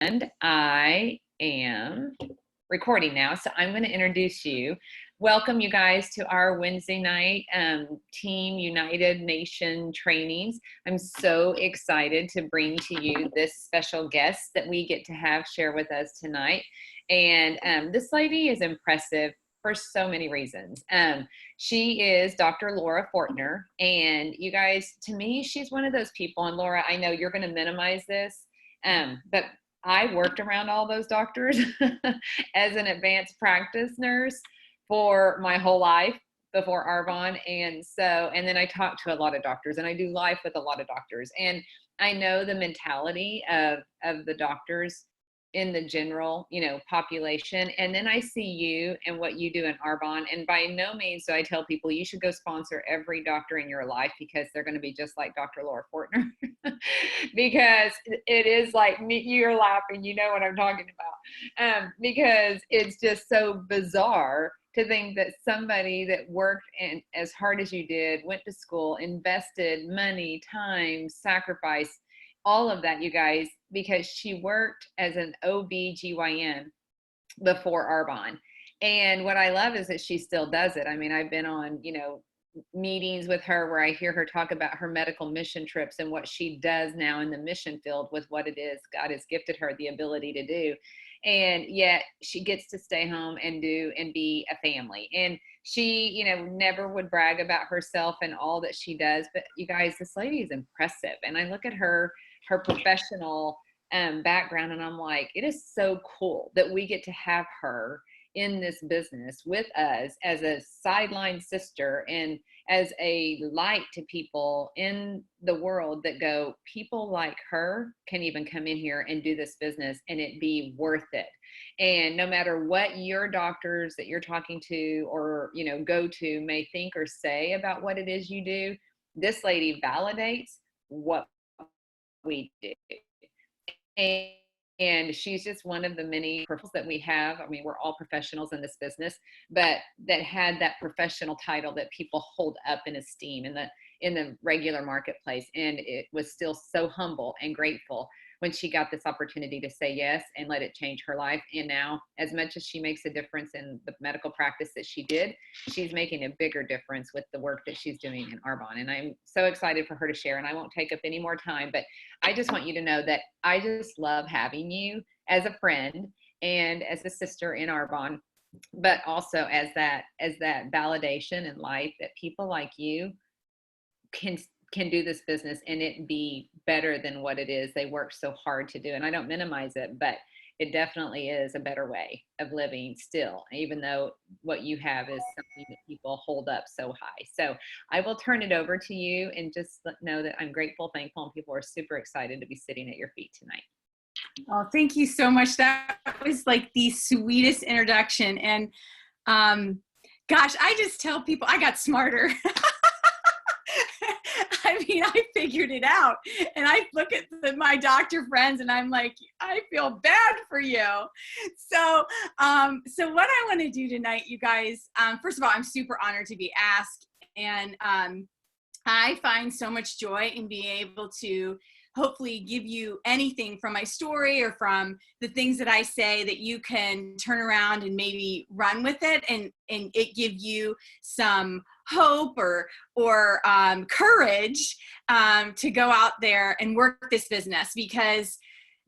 And I am recording now, so I'm going to introduce you. Welcome, you guys, to our Wednesday night Team United Nation trainings. I'm so excited to bring to you this special guest that we get to have share with us tonight. And this lady is impressive for so many reasons. She is Dr. Laura Fortner, and you guys, to me, she's one of those people. And Laura, I know you're going to minimize this, but I worked around all those doctors as an advanced practice nurse for my whole life before Arbonne. And then I talk to a lot of doctors and I do life with a lot of doctors. And I know the mentality of the doctors in the general, population. And then I see you and what you do in Arbonne. And by no means do I tell people you should go sponsor every doctor in your life because they're going to be just like Dr. Laura Fortner. Because it is like me, you're laughing, you know what I'm talking about. Because it's just so bizarre to think that somebody that worked as hard as you did, went to school, invested money, time, sacrifice, all of that, you guys, because she worked as an OB/GYN before Arbonne. And what I love is that she still does it. I mean, I've been on, meetings with her where I hear her talk about her medical mission trips and what she does now in the mission field with what it is God has gifted her the ability to do. And yet she gets to stay home and be a family. And she, never would brag about herself and all that she does. But you guys, this lady is impressive. And I look at her professional background and I'm like, it is so cool that we get to have her in this business with us as a sideline sister and as a light to people in the world that go, people like her can even come in here and do this business and it be worth it. And no matter what your doctors that you're talking to or, go to may think or say about what it is you do, this lady validates what we do. And she's just one of the many professionals that we have. I mean, we're all professionals in this business, but that had that professional title that people hold up in esteem in the regular marketplace. And it was still so humble and grateful when she got this opportunity to say yes and let it change her life. And now, as much as she makes a difference in the medical practice that she did, she's making a bigger difference with the work that she's doing in Arbonne. And I'm so excited for her to share, and I won't take up any more time, but I just want you to know that I just love having you as a friend and as a sister in Arbonne, but also as that validation in life that people like you can do this business and it be better than what it is they work so hard to do. And I don't minimize it, but it definitely is a better way of living still, even though what you have is something that people hold up so high. So I will turn it over to you and just know that I'm grateful, thankful, and people are super excited to be sitting at your feet tonight. Oh, thank you so much. That was like the sweetest introduction. And gosh, I just tell people I got smarter. I mean, I figured it out. And I look at my doctor friends and I'm like, I feel bad for you. So what I want to do tonight, you guys, first of all, I'm super honored to be asked. And I find so much joy in being able to hopefully give you anything from my story or from the things that I say that you can turn around and maybe run with it and it give you some hope or courage to go out there and work this business. Because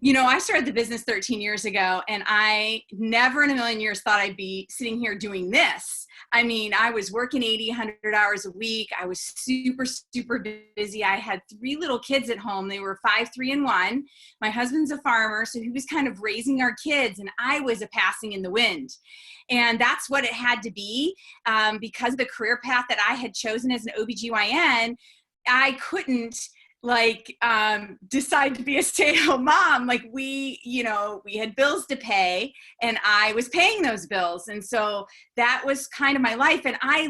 I started the business 13 years ago and I never in a million years thought I'd be sitting here doing this. I mean, I was working 80, 100 hours a week. I was super, super busy. I had 3 little kids at home. They were 5, 3, and 1. My husband's a farmer, so he was kind of raising our kids, and I was a passing in the wind. And that's what it had to be. Because of the career path that I had chosen as an OB/GYN, I couldn't decide to be a stay-at-home mom. Like we had bills to pay and I was paying those bills. And so that was kind of my life. And I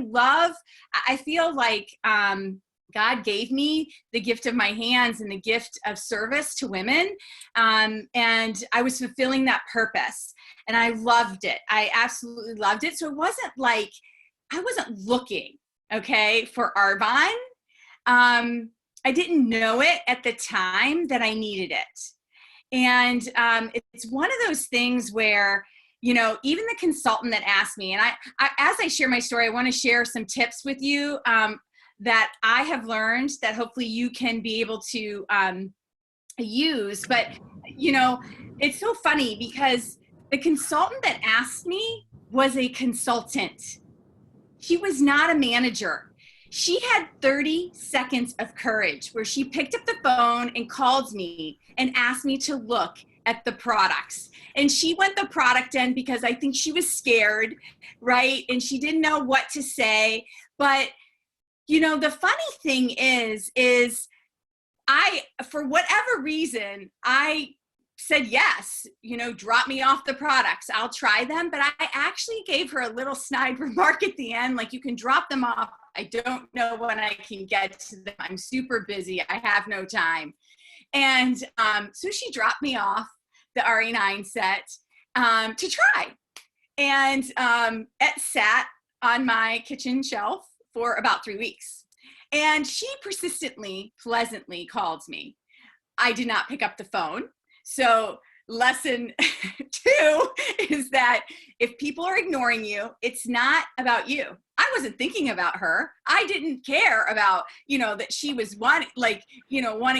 feel like God gave me the gift of my hands and the gift of service to women. And I was fulfilling that purpose and I loved it. I absolutely loved it. So it wasn't like I wasn't looking, for Arbonne. I didn't know it at the time that I needed it. And it's one of those things where, you know, even the consultant that asked me, and as I share my story, I want to share some tips with you that I have learned that hopefully you can be able to use. But, you know, it's so funny because the consultant that asked me was a consultant. She was not a manager. She had 30 seconds of courage where she picked up the phone and called me and asked me to look at the products. And she went the product in because I think she was scared, right? And she didn't know what to say. But, you know, the funny thing is I, for whatever reason, I said, yes, you know, drop me off the products. I'll try them. But I actually gave her a little snide remark at the end, like, you can drop them off. I don't know when I can get to them. I'm super busy. I have no time. And so she dropped me off the RE9 set to try. And it sat on my kitchen shelf for about 3 weeks. And she persistently, pleasantly called me. I did not pick up the phone. So lesson 2 is that if people are ignoring you, it's not about you. I wasn't thinking about her. I didn't care about, you know, that she was wanting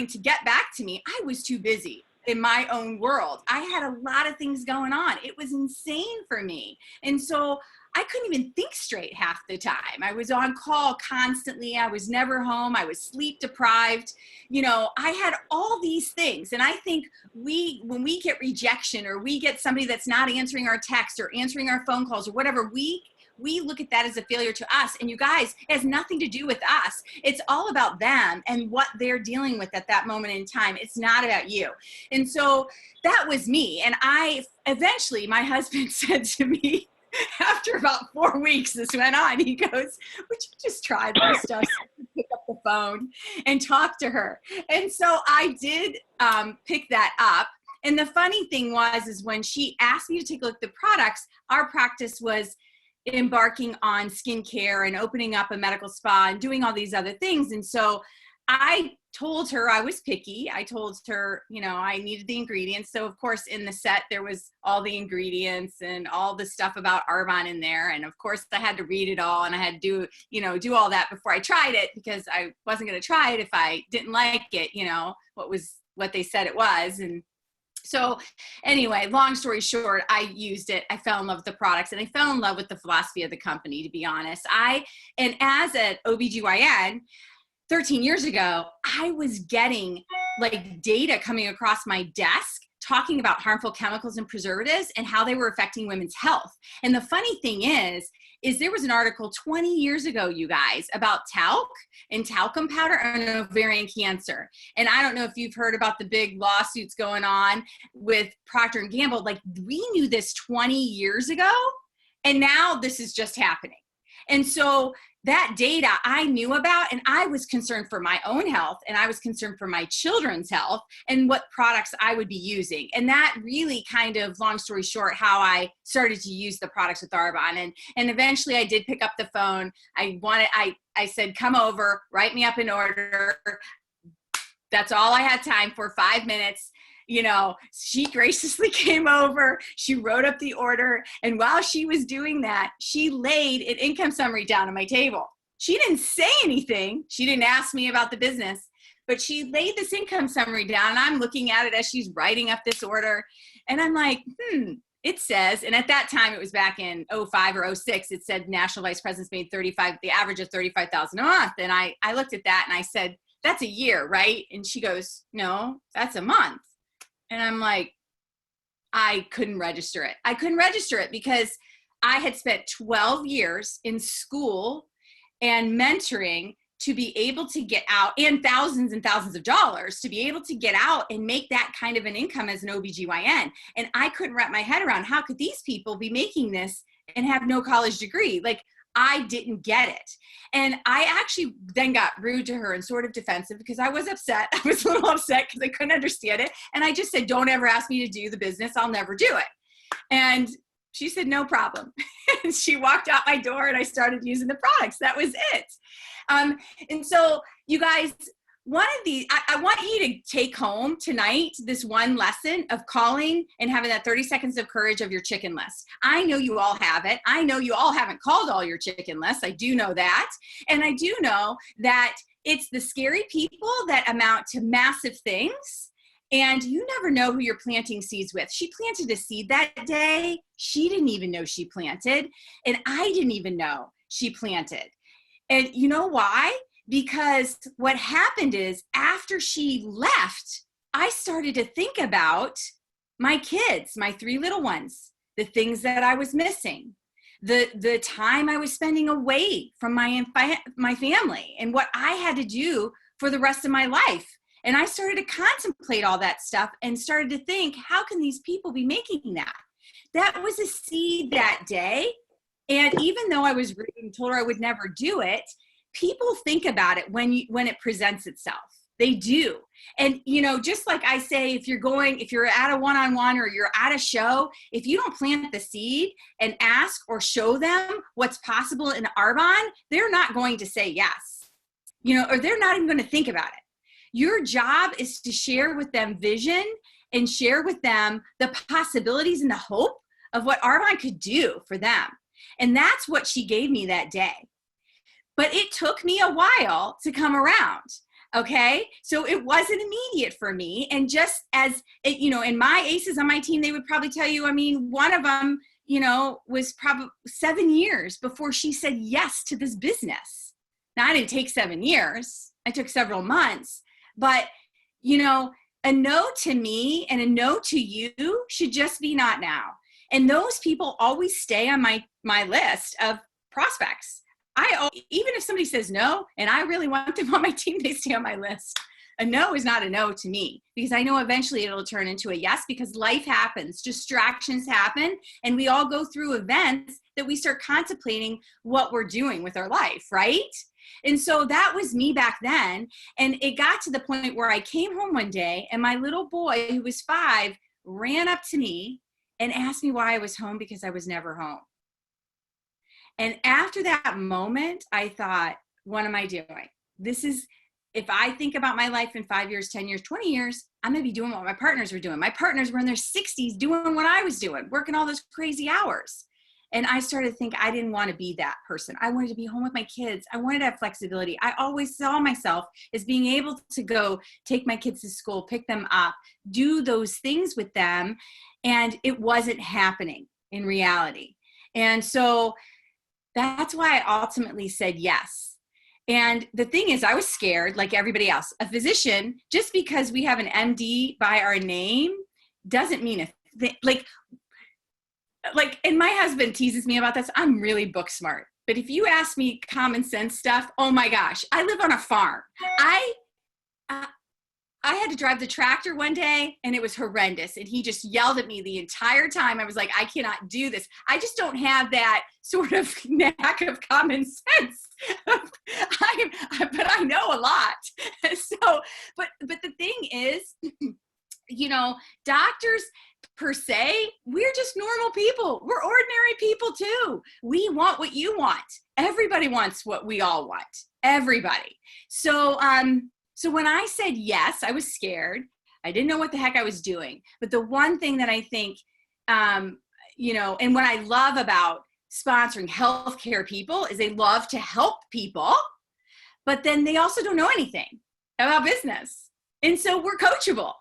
to get back to me. I was too busy in my own world. I had a lot of things going on. It was insane for me. And so I couldn't even think straight half the time. I was on call constantly. I was never home. I was sleep deprived. You know, I had all these things. And I think when we get rejection, or we get somebody that's not answering our text or answering our phone calls or whatever, we look at that as a failure to us. And you guys, it has nothing to do with us. It's all about them and what they're dealing with at that moment in time. It's not about you. And so that was me. And eventually my husband said to me, after about 4 weeks this went on, he goes, would you just try this stuff? Pick up the phone and talk to her. And so I did pick that up. And the funny thing is when she asked me to take a look at the products, our practice was embarking on skincare and opening up a medical spa and doing all these other things. And so I told her I was picky. I told her, you know, I needed the ingredients. So of course in the set, there was all the ingredients and all the stuff about Arbonne in there. And of course I had to read it all, and I had to do all that before I tried it, because I wasn't going to try it if I didn't like it, you know, what they said it was. And so anyway, long story short, I used it. I fell in love with the products, and I fell in love with the philosophy of the company, to be honest. And as an OBGYN, 13 years ago, I was getting like data coming across my desk talking about harmful chemicals and preservatives and how they were affecting women's health. And the funny thing is there was an article 20 years ago, you guys, about talc and talcum powder and ovarian cancer. And I don't know if you've heard about the big lawsuits going on with Procter & Gamble. Like, we knew this 20 years ago, and now this is just happening. And so that data I knew about, and I was concerned for my own health, and I was concerned for my children's health and what products I would be using. And that really kind of, long story short, how I started to use the products with Arbonne. And eventually I did pick up the phone. I said, come over, write me up an order. That's all I had time for, 5 minutes. You know, she graciously came over, she wrote up the order, and while she was doing that, she laid an income summary down on my table. She didn't say anything. She didn't ask me about the business, but she laid this income summary down, and I'm looking at it as she's writing up this order, and I'm like, it says, and at that time, it was back in 05 or 06, it said national vice presidents made the average of $35,000 a month. And I looked at that and I said, that's a year, right? And she goes, no, that's a month. And I'm like, I couldn't register it. I couldn't register it because I had spent 12 years in school and mentoring to be able to get out, and thousands of dollars to be able to get out and make that kind of an income as an OBGYN. And I couldn't wrap my head around, how could these people be making this and have no college degree? Like, I didn't get it. And I actually then got rude to her and sort of defensive because I was upset. I was a little upset because I couldn't understand it. And I just said, don't ever ask me to do the business. I'll never do it. And she said, no problem. And she walked out my door and I started using the products. That was it. And so you guys, one of these, I want you to take home tonight this one lesson of calling and having that 30 seconds of courage of your chicken list. I know you all have it. I know you all haven't called all your chicken lists. I do know that. And I do know that it's the scary people that amount to massive things. And you never know who you're planting seeds with. She planted a seed that day. She didn't even know she planted. And I didn't even know she planted. And you know why? Because what happened is after she left, I started to think about my kids, my 3 little ones, the things that I was missing, the time I was spending away from my family and what I had to do for the rest of my life. And I started to contemplate all that stuff and started to think, how can these people be making that? That was a seed that day. And even though I was rude and told her I would never do it, people think about it when it presents itself. They do. And, you know, just like I say, if you're at a one-on-one or you're at a show, if you don't plant the seed and ask or show them what's possible in Arbonne, they're not going to say yes, you know, or they're not even going to think about it. Your job is to share with them vision and share with them the possibilities and the hope of what Arbonne could do for them. And that's what she gave me that day. But it took me a while to come around. Okay. So it wasn't immediate for me. And just as, you know, and my aces on my team, they would probably tell you, I mean, one of them, you know, was probably 7 years before she said yes to this business. Now, I didn't take 7 years. I took several months. But, you know, a no to me and a no to you should just be not now. And those people always stay on my list of prospects. Even if somebody says no, and I really want them on my team, they stay on my list. A no is not a no to me, because I know eventually it'll turn into a yes, because life happens, distractions happen, and we all go through events that we start contemplating what we're doing with our life, right? And so that was me back then. And it got to the point where I came home one day and my little boy, who was 5, ran up to me and asked me why I was home, because I was never home. And after that moment, I thought, what am I doing? If I think about my life in 5 years, 10 years, 20 years, I'm going to be doing what my partners were doing. My partners were in their 60s doing what I was doing, working all those crazy hours. And I started to think I didn't want to be that person. I wanted to be home with my kids. I wanted to have flexibility. I always saw myself as being able to go take my kids to school, pick them up, do those things with them. And it wasn't happening in reality. And so that's why I ultimately said yes. And the thing is, I was scared like everybody else. A physician, just because we have an MD by our name, doesn't mean a thing. Like, and my husband teases me about this. I'm really book smart. But if you ask me common sense stuff, oh my gosh, I live on a farm. I had to drive the tractor one day and it was horrendous. And he just yelled at me the entire time. I was like, I cannot do this. I just don't have that sort of knack of common sense. But I know a lot. So, but the thing is, you know, doctors per se, we're just normal people. We're ordinary people too. We want what you want. Everybody wants what we all want. Everybody. So when I said yes, I was scared. I didn't know what the heck I was doing. But the one thing that I think, you know, and what I love about sponsoring healthcare people is they love to help people, but then they also don't know anything about business. And so we're coachable.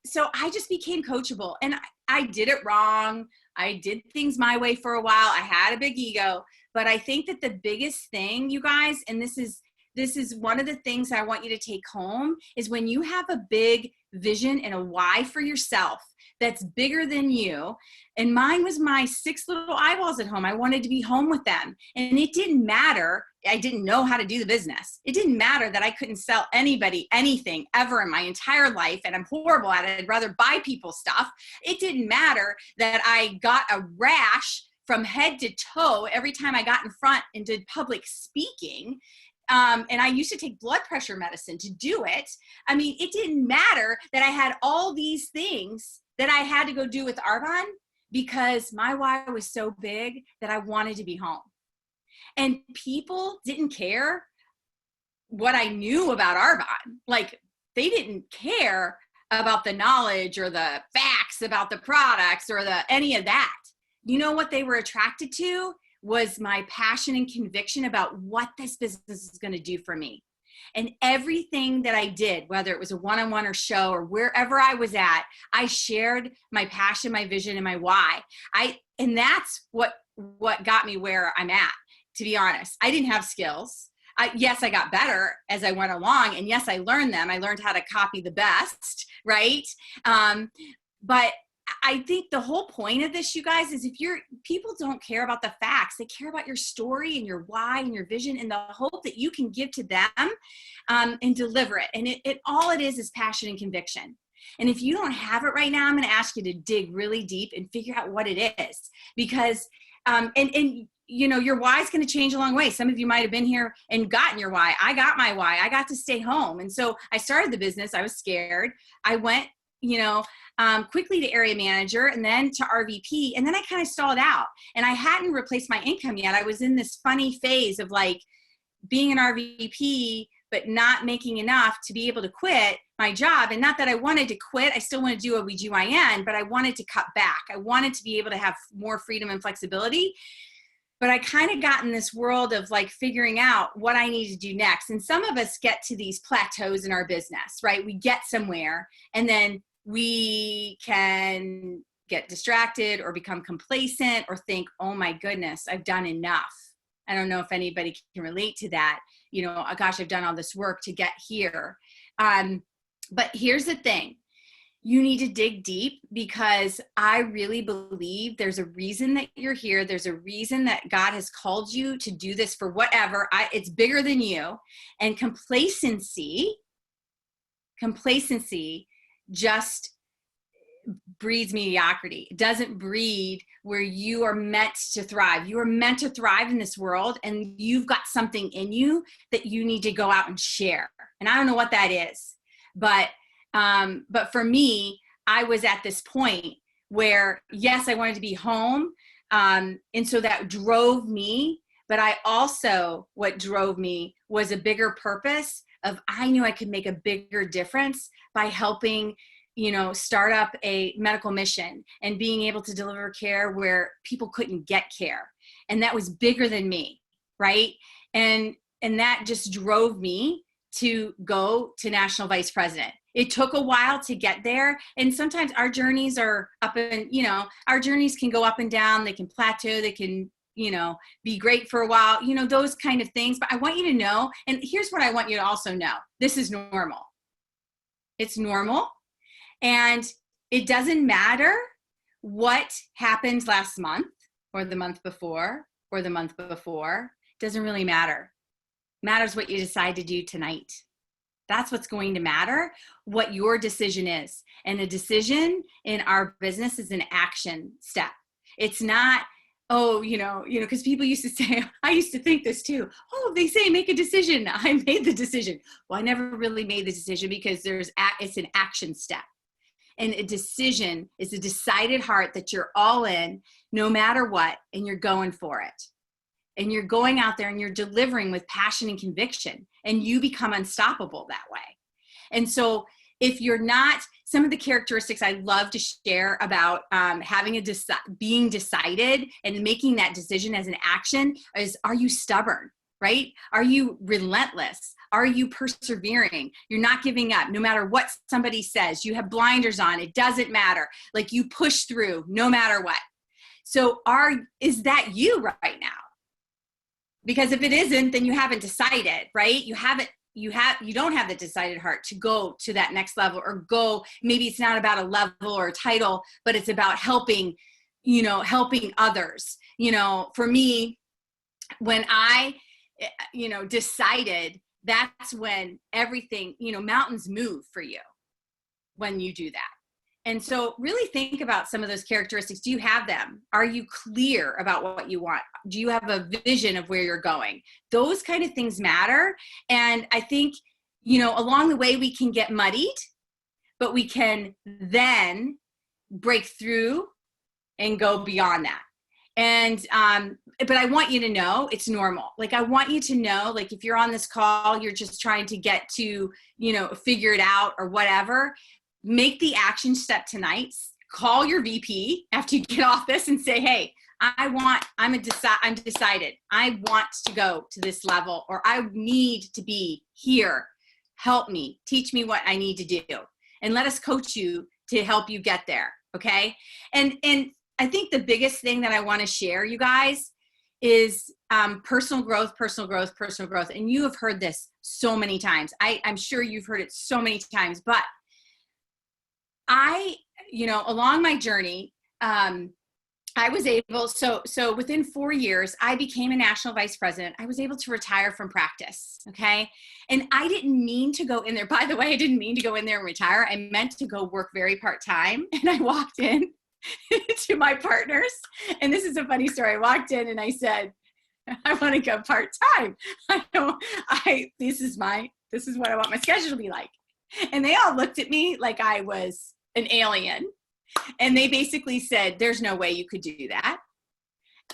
So I just became coachable, and I did it wrong. I did things my way for a while. I had a big ego, but I think that the biggest thing, you guys, and this is one of the things I want you to take home, is when you have a big vision and a why for yourself that's bigger than you. And mine was my 6 little eyeballs at home. I wanted to be home with them. And it didn't matter. I didn't know how to do the business. It didn't matter that I couldn't sell anybody anything ever in my entire life. And I'm horrible at it. I'd rather buy people stuff. It didn't matter that I got a rash from head to toe every time I got in front and did public speaking. And I used to take blood pressure medicine to do it. I mean, it didn't matter that I had all these things that I had to go do with Arbonne, because my why was so big that I wanted to be home. And people didn't care what I knew about Arbonne. Like, they didn't care about the knowledge or the facts about the products or any of that. You know what they were attracted to was my passion and conviction about what this business is going to do for me. And everything that I did, whether it was a one-on-one or show or wherever I was at, I shared my passion, my vision, and my why. And that's what got me where I'm at, to be honest. I didn't have skills. Yes, I got better as I went along. And yes, I learned them. I learned how to copy the best, right? But I think the whole point of this, you guys, is people don't care about the facts. They care about your story and your why and your vision and the hope that you can give to them and deliver it. And all it is passion and conviction. And if you don't have it right now, I'm going to ask you to dig really deep and figure out what it is, because, you know, your why is going to change along the way. Some of you might have been here and gotten your why. I got my why. I got to stay home. And so I started the business. I was scared. I went, quickly to area manager and then to RVP. And then I kind of stalled out and I hadn't replaced my income yet. I was in this funny phase of like being an RVP, but not making enough to be able to quit my job. And not that I wanted to quit. I still want to do OBGYN, but I wanted to cut back. I wanted to be able to have more freedom and flexibility. But I kind of got in this world of like figuring out what I need to do next. And some of us get to these plateaus in our business, right? We get somewhere and then we can get distracted or become complacent or think, oh my goodness, I've done enough. I don't know if anybody can relate to that. You know, oh gosh, I've done all this work to get here. But here's the thing. You need to dig deep, because I really believe there's a reason that you're here. There's a reason that God has called you to do this for whatever. It's bigger than you. And complacency just breeds mediocrity. It doesn't breed where you are meant to thrive. You are meant to thrive in this world, and you've got something in you that you need to go out and share. And I don't know what that is, but for me, I was at this point where, yes, I wanted to be home. And so that drove me, but what drove me was a bigger purpose of, I knew I could make a bigger difference by helping, start up a medical mission and being able to deliver care where people couldn't get care. And that was bigger than me. Right. And that just drove me to go to national vice president. It took a while to get there. And sometimes our journeys are up and, our journeys can go up and down. They can plateau. They can, be great for a while, those kind of things. But I want you to know, and here's what I want you to also know. This is normal. It's normal. And it doesn't matter what happened last month or the month before or the month before. It doesn't really matter. It matters what you decide to do tonight. That's what's going to matter, what your decision is. And a decision in our business is an action step. It's not, because people used to say, I used to think this too. Oh, they say make a decision. I made the decision. Well, I never really made the decision, because it's an action step. And a decision is a decided heart that you're all in no matter what, and you're going for it. And you're going out there and you're delivering with passion and conviction, and you become unstoppable that way. And so if you're not, some of the characteristics I love to share about being decided and making that decision as an action is, are you stubborn, right? Are you relentless? Are you persevering? You're not giving up no matter what somebody says. You have blinders on. It doesn't matter. Like, you push through no matter what. So is that you right now? Because if it isn't, then you haven't decided, right? You don't have the decided heart to go to that next level, or go, maybe it's not about a level or a title, but it's about helping others. For me, when I, decided, that's when everything, mountains move for you when you do that. And so really think about some of those characteristics. Do you have them? Are you clear about what you want? Do you have a vision of where you're going? Those kind of things matter. And I think, along the way we can get muddied, but we can then break through and go beyond that. And but I want you to know it's normal. Like, I want you to know, like, if you're on this call, you're just trying to get to, figure it out or whatever, make the action step tonight. Call your VP after you get off this and say, hey, I'm decided. I want to go to this level, or I need to be here. Help me, teach me what I need to do. And let us coach you to help you get there. Okay. And I think the biggest thing that I want to share, you guys, is personal growth. And you have heard this so many times. I'm sure you've heard it so many times, but along my journey, I was able, so within 4 years, I became a national vice president. I was able to retire from practice. Okay. And I didn't mean to go in there. By the way, I didn't mean to go in there and retire. I meant to go work very part-time. And I walked in to my partners. And this is a funny story. I walked in and I said, I want to go part-time. This is what I want my schedule to be like. And they all looked at me like I was an alien. And they basically said, there's no way you could do that.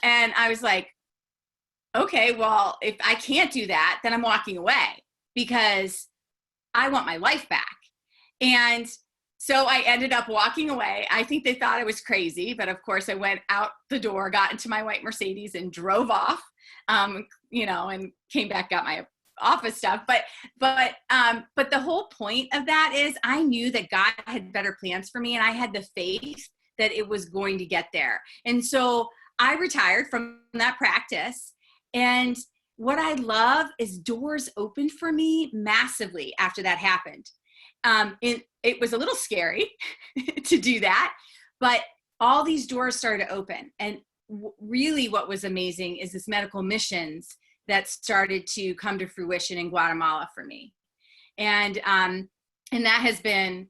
And I was like, okay, well, if I can't do that, then I'm walking away because I want my life back. And so I ended up walking away. I think they thought I was crazy, but of course I went out the door, got into my white Mercedes and drove off, and came back, got my office stuff. But the whole point of that is I knew that God had better plans for me, and I had the faith that it was going to get there. And so I retired from that practice. And what I love is doors opened for me massively after that happened. It was a little scary to do that, but all these doors started to open. And really what was amazing is this medical missions that started to come to fruition in Guatemala for me. And that has been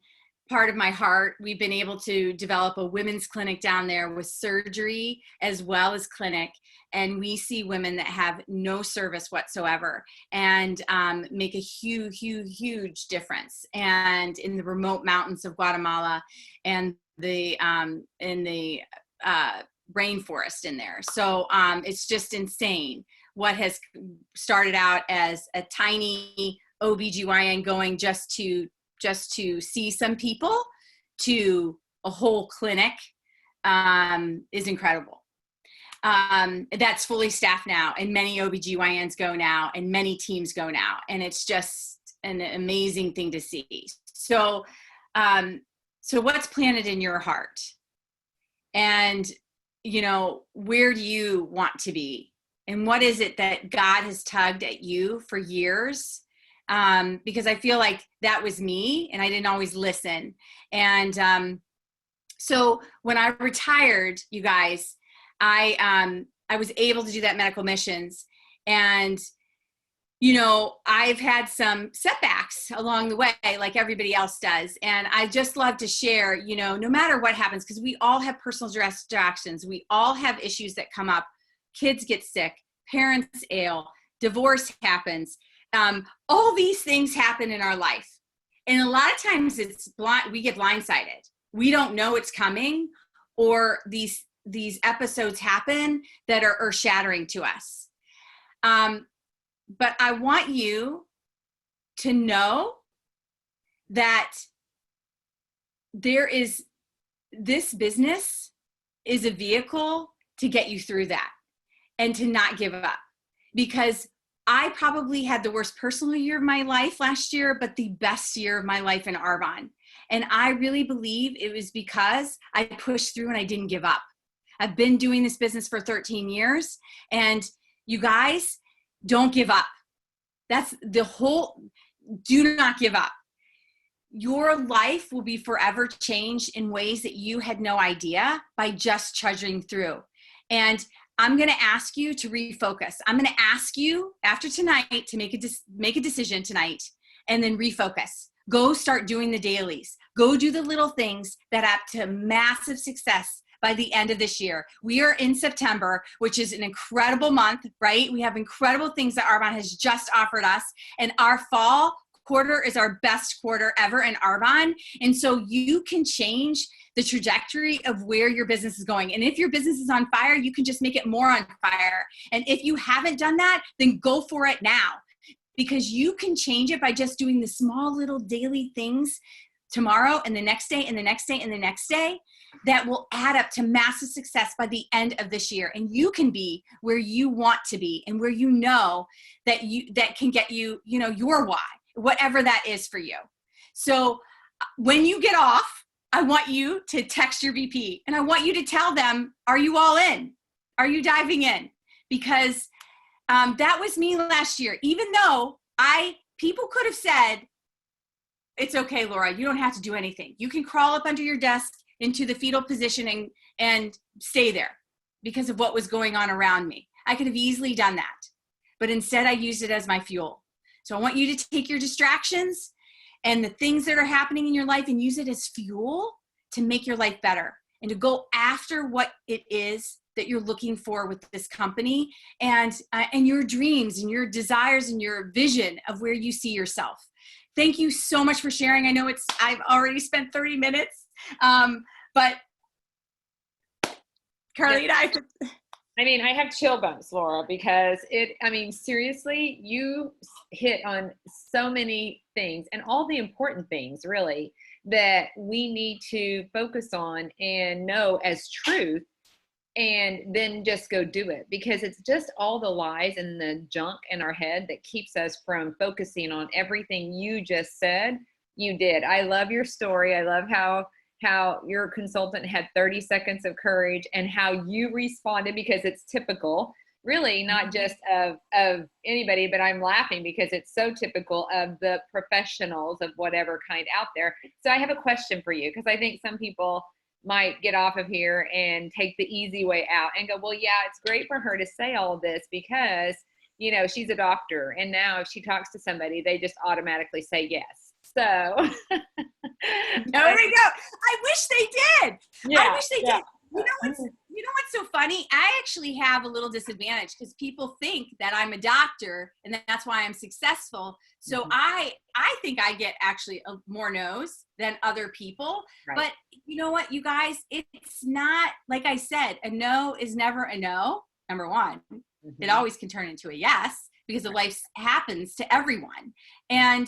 part of my heart. We've been able to develop a women's clinic down there with surgery as well as clinic. And we see women that have no service whatsoever and make a huge difference. And in the remote mountains of Guatemala and in the rainforest in there. So it's just insane. What has started out as a tiny OBGYN going just to see some people to a whole clinic is incredible. That's fully staffed now, and many OBGYNs go now, and many teams go now, and it's just an amazing thing to see. So what's planted in your heart? And, where do you want to be? And what is it that God has tugged at you for years? Because I feel like that was me and I didn't always listen. And so when I retired, you guys, I was able to do that medical missions. And, I've had some setbacks along the way, like everybody else does. And I just love to share, no matter what happens, because we all have personal distractions. We all have issues that come up. Kids get sick, parents ail, divorce happens. All these things happen in our life. And a lot of times we get blindsided. We don't know it's coming, or these episodes happen that are earth-shattering to us. But I want you to know that this business is a vehicle to get you through that and to not give up. Because I probably had the worst personal year of my life last year, but the best year of my life in Arbonne. And I really believe it was because I pushed through and I didn't give up. I've been doing this business for 13 years. And you guys, don't give up. That's do not give up. Your life will be forever changed in ways that you had no idea by just trudging through. And I'm going to ask you to refocus. I'm going to ask you after tonight to make a decision tonight and then refocus. Go start doing the dailies. Go do the little things that add to massive success by the end of this year. We are in September, which is an incredible month, right? We have incredible things that Arbonne has just offered us. And our fall quarter is our best quarter ever in Arbonne. And so you can change the trajectory of where your business is going. And if your business is on fire, you can just make it more on fire. And if you haven't done that, then go for it now, because you can change it by just doing the small little daily things tomorrow and the next day and the next day and the next day that will add up to massive success by the end of this year. And you can be where you want to be and where you know that can get you, your why, whatever that is for you. So when you get off, I want you to text your VP and I want you to tell them, are you all in? Are you diving in? Because that was me last year. Even though people could have said, it's okay, Laura, you don't have to do anything. You can crawl up under your desk into the fetal position and stay there because of what was going on around me. I could have easily done that, but instead I used it as my fuel. So I want you to take your distractions and the things that are happening in your life and use it as fuel to make your life better and to go after what it is that you're looking for with this company and your dreams and your desires and your vision of where you see yourself. Thank you so much for sharing. I know I've already spent 30 minutes, but Carlita, I have chill bumps, Laura, because seriously, you hit on so many things and all the important things really that we need to focus on and know as truth, and then just go do it, because it's just all the lies and the junk in our head that keeps us from focusing on everything you just said you did. I love your story. I love how your consultant had 30 seconds of courage and how you responded, because it's typical, really not just of anybody, but I'm laughing because it's so typical of the professionals of whatever kind out there. So I have a question for you, because I think some people might get off of here and take the easy way out and go, well, yeah, it's great for her to say all of this because, she's a doctor. And now if she talks to somebody, they just automatically say yes. So there we go. I wish they did. Yeah, I wish they did. You know what's so funny? I actually have a little disadvantage because people think that I'm a doctor and that's why I'm successful. So I think I get actually more no's than other people. Right. But you know what, you guys, it's not, like I said, a no is never a no, number one. It always can turn into a yes because of life happens to everyone. And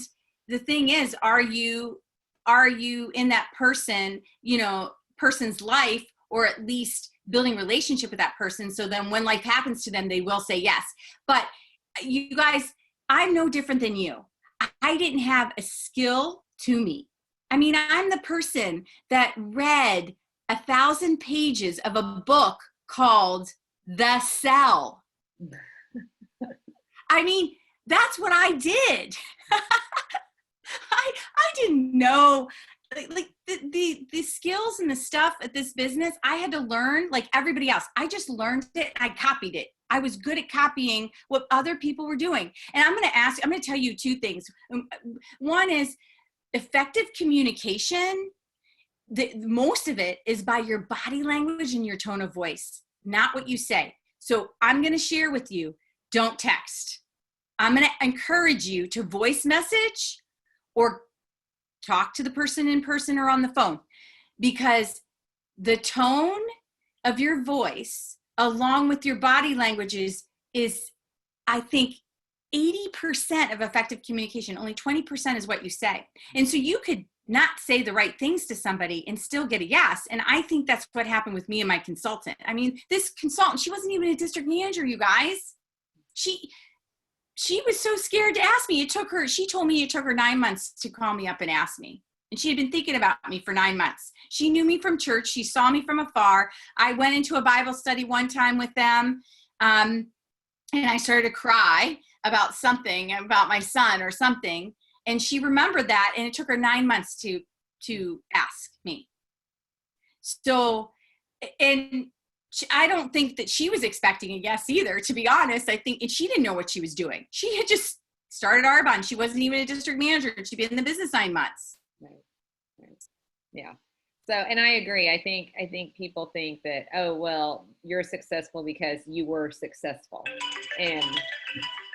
the thing is, are you in that person's life, or at least building relationship with that person, so then when life happens to them, they will say yes. But you guys, I'm no different than you. I didn't have a skill to me. I'm the person that read 1,000 pages of a book called The Cell. That's what I did. I didn't know, like the skills and the stuff at this business, I had to learn like everybody else. I just learned it. I copied it. I was good at copying what other people were doing. And I'm going to tell you two things. One is effective communication. Most of it is by your body language and your tone of voice, not what you say. So I'm going to share with you, don't text. I'm going to encourage you to voice message or talk to the person in person or on the phone, because the tone of your voice along with your body languages is, I think, 80% of effective communication. Only 20% is what you say. And so you could not say the right things to somebody and still get a yes. And I think that's what happened with me and my consultant. This consultant, she wasn't even a district manager, you guys. She was so scared to ask me. She told me it took her 9 months to call me up and ask me. And she had been thinking about me for 9 months. She knew me from church. She saw me from afar. I went into a Bible study one time with them. And I started to cry about something, about my son or something. And she remembered that. And it took her 9 months to ask me. So, and I don't think that she was expecting a yes either, to be honest. I think she didn't know what she was doing. She had just started Arbonne. She wasn't even a district manager. She'd been in the business 9 months. Right. Yeah. So, and I agree. I think people think that, oh, well, you're successful because you were successful.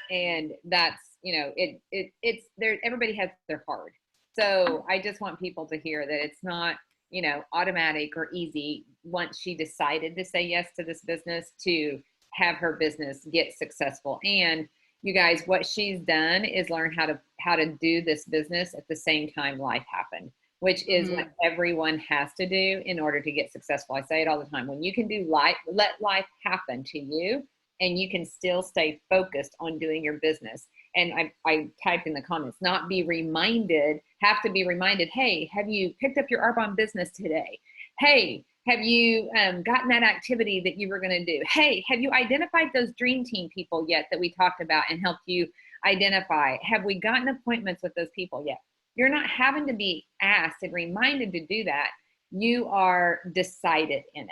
And that's, you know, it's there. Everybody has their hard. So I just want people to hear that it's not, you know, automatic or easy once she decided to say yes to this business to have her business get successful. And you guys, what she's done is learn how to do this business at the same time life happened, which is what everyone has to do in order to get successful. I say it all the time. When you can do life, let life happen to you, and you can still stay focused on doing your business. And I typed in the comments, not be reminded, have to be reminded, hey, have you picked up your Arbonne business today? Hey, have you gotten that activity that you were going to do? Hey, have you identified those dream team people yet that we talked about and helped you identify? Have we gotten appointments with those people yet? You're not having to be asked and reminded to do that. You are decided in it.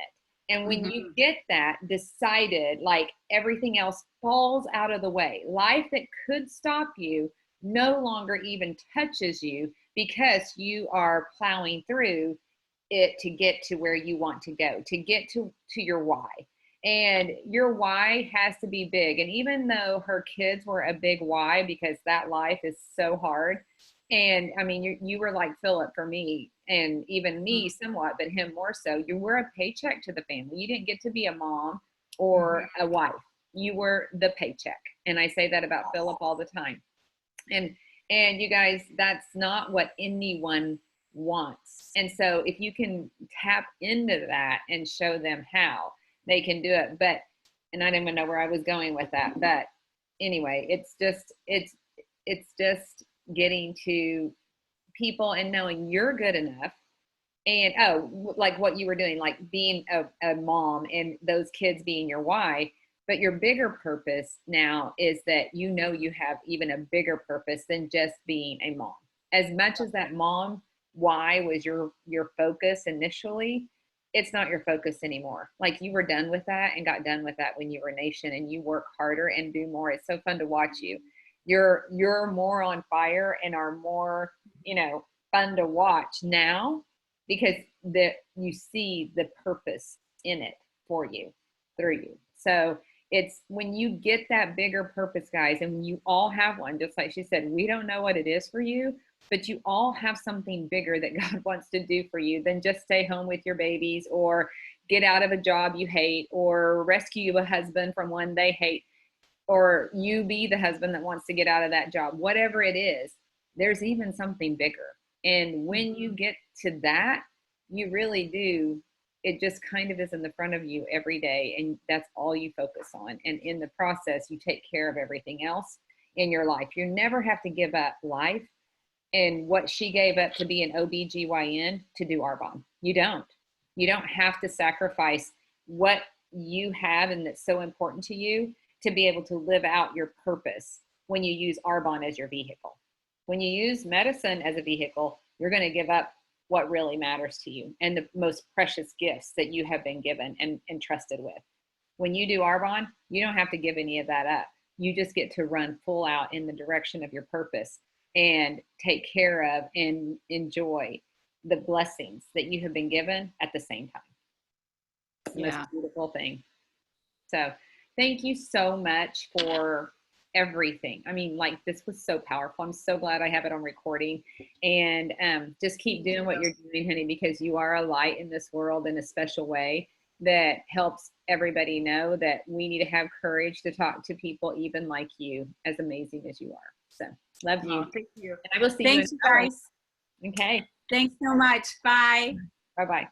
And when you get that decided, like everything else falls out of the way. Life that could stop you no longer even touches you because you are plowing through it to get to where you want to go, to get to your why. And your why has to be big. And even though her kids were a big why, because that life is so hard. And I mean, you were like Philip for me, and even me somewhat, but him more so. You were a paycheck to the family. You didn't get to be a mom or a wife. You were the paycheck. And I say that about Philip all the time. And you guys, that's not what anyone wants. And so if you can tap into that and show them how they can do it. But, and I didn't even know where I was going with that. But anyway, it's just getting to people and knowing you're good enough. And like what you were doing, like being a mom and those kids being your why. But your bigger purpose now is that you know you have even a bigger purpose than just being a mom. As much as that mom why was your focus initially, it's not your focus anymore. Like you were done with that and got done with that when you were Nation, and you work harder and do more. It's so fun to watch you. You're more on fire and are more, you know, fun to watch now because you see the purpose in it for you, through you. So it's when you get that bigger purpose, guys, and you all have one, just like she said, we don't know what it is for you, but you all have something bigger that God wants to do for you than just stay home with your babies or get out of a job you hate or rescue a husband from one they hate, or you be the husband that wants to get out of that job. Whatever it is, there's even something bigger. And when you get to that, you really do. It just kind of is in the front of you every day, and that's all you focus on. And in the process, you take care of everything else in your life. You never have to give up life and what she gave up to be an OBGYN to do Arbonne. You don't have to sacrifice what you have and that's so important to you to be able to live out your purpose when you use Arbonne as your vehicle. When you use medicine as a vehicle, you're going to give up what really matters to you and the most precious gifts that you have been given and entrusted with. When you do Arbonne, you don't have to give any of that up. You just get to run full out in the direction of your purpose and take care of and enjoy the blessings that you have been given at the same time. It's the most beautiful thing. So thank you so much for everything. I mean, like, this was so powerful. I'm so glad I have it on recording. And just keep doing what you're doing, honey, because you are a light in this world in a special way that helps everybody know that we need to have courage to talk to people even like you, as amazing as you are. So love you. Thank you. And I will see Thanks, you guys. Okay. Thanks so much. Bye. Bye-bye.